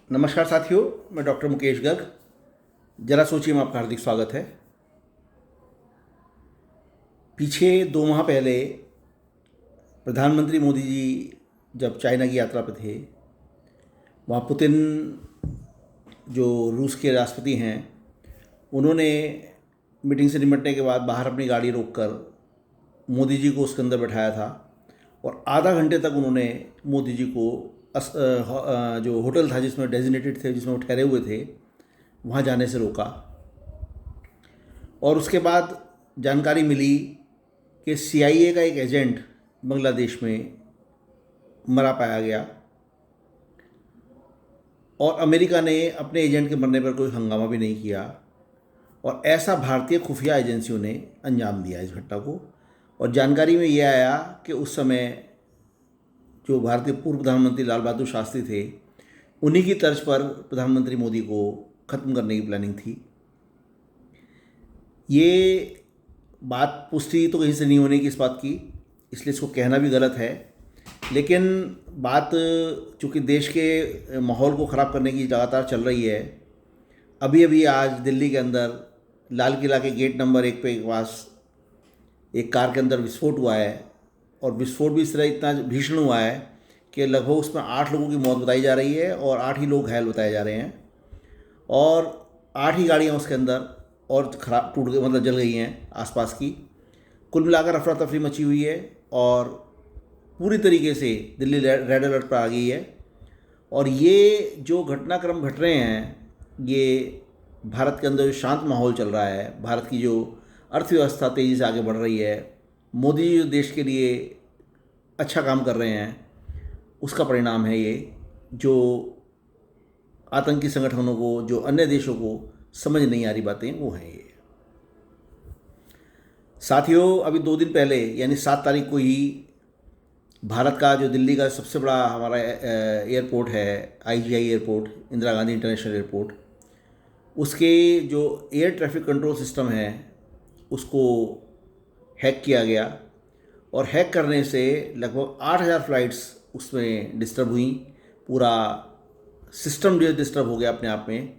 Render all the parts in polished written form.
नमस्कार साथियों, मैं डॉक्टर मुकेश गर्ग। जरा सोचिए में आपका हार्दिक स्वागत है। पीछे 2 माह पहले प्रधानमंत्री मोदी जी जब चाइना की यात्रा पर थे, वहाँ पुतिन जो रूस के राष्ट्रपति हैं, उन्होंने मीटिंग से निपटने के बाद बाहर अपनी गाड़ी रोककर मोदी जी को उसके अंदर बैठाया था और आधा घंटे तक उन्होंने मोदी जी को जो होटल था जिसमें डेजिग्नेटेड थे, जिसमें वो ठहरे हुए थे, वहाँ जाने से रोका। और उसके बाद जानकारी मिली कि CIA का एक एजेंट बांग्लादेश में मरा पाया गया और अमेरिका ने अपने एजेंट के मरने पर कोई हंगामा भी नहीं किया। और ऐसा भारतीय खुफिया एजेंसियों ने अंजाम दिया इस घटना को। और जानकारी में ये आया कि उस समय जो भारतीय पूर्व प्रधानमंत्री लाल बहादुर शास्त्री थे, उन्हीं की तर्ज पर प्रधानमंत्री मोदी को ख़त्म करने की प्लानिंग थी। ये बात पुष्टि तो कहीं से नहीं होने की इस बात की, इसलिए इसको कहना भी गलत है। लेकिन बात चूँकि देश के माहौल को ख़राब करने की लगातार चल रही है। अभी अभी आज दिल्ली के अंदर लाल किला के गेट नंबर 1 पे पास एक कार के अंदर विस्फोट हुआ है और विस्फोट भी इस तरह इतना भीषण हुआ है कि लगभग उसमें 8 लोगों की मौत बताई जा रही है और 8 ही लोग घायल बताए जा रहे हैं और 8 ही गाड़ियाँ उसके अंदर और खराब टूट गई, मतलब जल गई हैं आसपास की। कुल मिलाकर अफरा तफरी मची हुई है और पूरी तरीके से दिल्ली रेड अलर्ट पर आ गई है। और ये जो घटनाक्रम घट रहे हैं, ये भारत के अंदर जो शांत माहौल चल रहा है, भारत की जो अर्थव्यवस्था तेज़ी से आगे बढ़ रही है, मोदी जी जो देश के लिए अच्छा काम कर रहे हैं, उसका परिणाम है ये। जो आतंकी संगठनों को, जो अन्य देशों को समझ नहीं आ रही बातें, वो हैं ये। साथियों, अभी 2 दिन पहले यानी 7 तारीख को ही भारत का जो दिल्ली का सबसे बड़ा हमारा एयरपोर्ट है, IGI airport, Indira Gandhi international airport, उसके जो एयर ट्रैफिक कंट्रोल सिस्टम है उसको हैक किया गया। और हैक करने से लगभग 8,000 फ़्लाइट्स उसमें डिस्टर्ब हुई। पूरा सिस्टम जो डिस्टर्ब हो गया अपने आप में।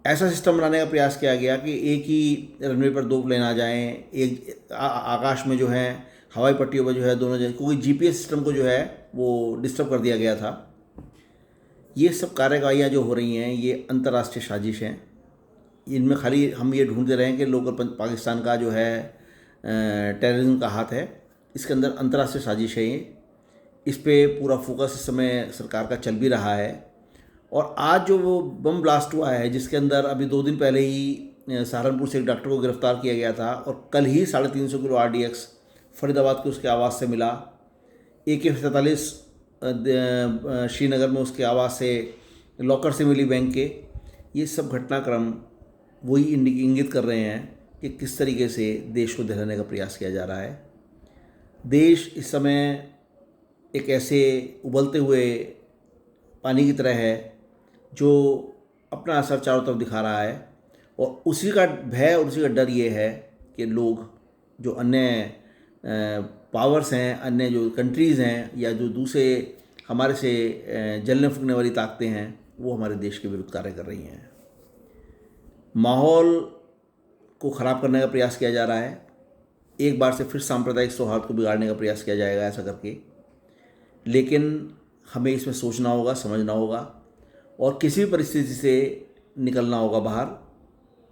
ऐसा सिस्टम बनाने का प्रयास किया गया कि एक ही रनवे पर 2 प्लेन आ जाएं, एक आकाश में जो है हवाई पट्टियों पर जो है दोनों जगह, क्योंकि GPS सिस्टम को जो है वो डिस्टर्ब कर दिया गया था। ये सब कार्रवाइयाँ जो हो रही हैं, ये अंतर्राष्ट्रीय साजिश हैं। इनमें खाली हम ये ढूंढते रहें कि लोकल पाकिस्तान का जो है टेररिज्म का हाथ है, इसके अंदर अंतर्राष्ट्रीय साजिश है ये। इस पे पूरा फोकस इस समय सरकार का चल भी रहा है। और आज जो वो बम ब्लास्ट हुआ है, जिसके अंदर अभी 2 दिन पहले ही सहारनपुर से एक डॉक्टर को गिरफ्तार किया गया था और कल ही 350 किलो RDX फरीदाबाद के उसके आवास से मिला। AK-47 श्रीनगर में उसके आवास से, लॉकर से मिली बैंक के। ये सब घटनाक्रम वही इंगित कर रहे हैं कि किस तरीके से देश को दहलाने का प्रयास किया जा रहा है। देश इस समय एक ऐसे उबलते हुए पानी की तरह है जो अपना असर चारों तरफ दिखा रहा है। और उसी का भय और उसी का डर ये है कि लोग, जो अन्य पावर्स हैं, अन्य जो कंट्रीज़ हैं, या जो दूसरे हमारे से जलने फूकने वाली ताकतें हैं, वो हमारे देश के विरुद्ध कार्य कर रही हैं। माहौल को ख़राब करने का प्रयास किया जा रहा है। एक बार से फिर सांप्रदायिक सौहार्द को बिगाड़ने का प्रयास किया जाएगा ऐसा करके। लेकिन हमें इसमें सोचना होगा, समझना होगा और किसी भी परिस्थिति से निकलना होगा बाहर,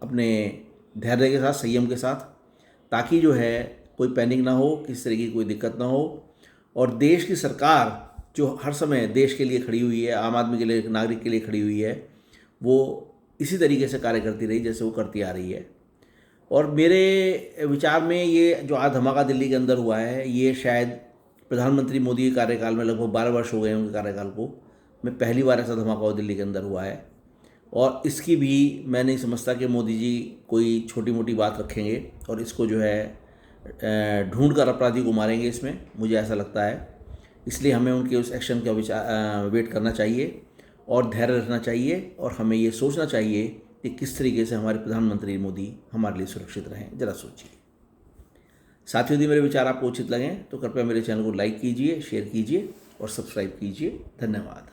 अपने धैर्य के साथ, संयम के साथ, ताकि जो है कोई पैनिक ना हो, किसी तरह की कोई दिक्कत ना हो। और देश की सरकार जो हर समय देश के लिए खड़ी हुई है, आम आदमी के लिए, नागरिक के लिए खड़ी हुई है, वो इसी तरीके से कार्य करती रही जैसे वो करती आ रही है। और मेरे विचार में ये जो आज धमाका दिल्ली के अंदर हुआ है, ये शायद प्रधानमंत्री मोदी के कार्यकाल में, लगभग 12 वर्ष हो गए उनके कार्यकाल को, में पहली बार ऐसा धमाका दिल्ली के अंदर हुआ है। और इसकी भी मैं नहीं समझता कि मोदी जी कोई छोटी मोटी बात रखेंगे और इसको जो है ढूंढ कर अपराधी को मारेंगे, इसमें मुझे ऐसा लगता है। इसलिए हमें उनके उस एक्शन का वेट करना चाहिए और धैर्य रखना चाहिए और हमें ये सोचना चाहिए कि किस तरीके से हमारे प्रधानमंत्री मोदी हमारे लिए सुरक्षित रहें। ज़रा सोचिए। साथियों, यदि मेरे विचार आपको उचित लगें तो कृपया मेरे चैनल को लाइक कीजिए, शेयर कीजिए और सब्सक्राइब कीजिए। धन्यवाद।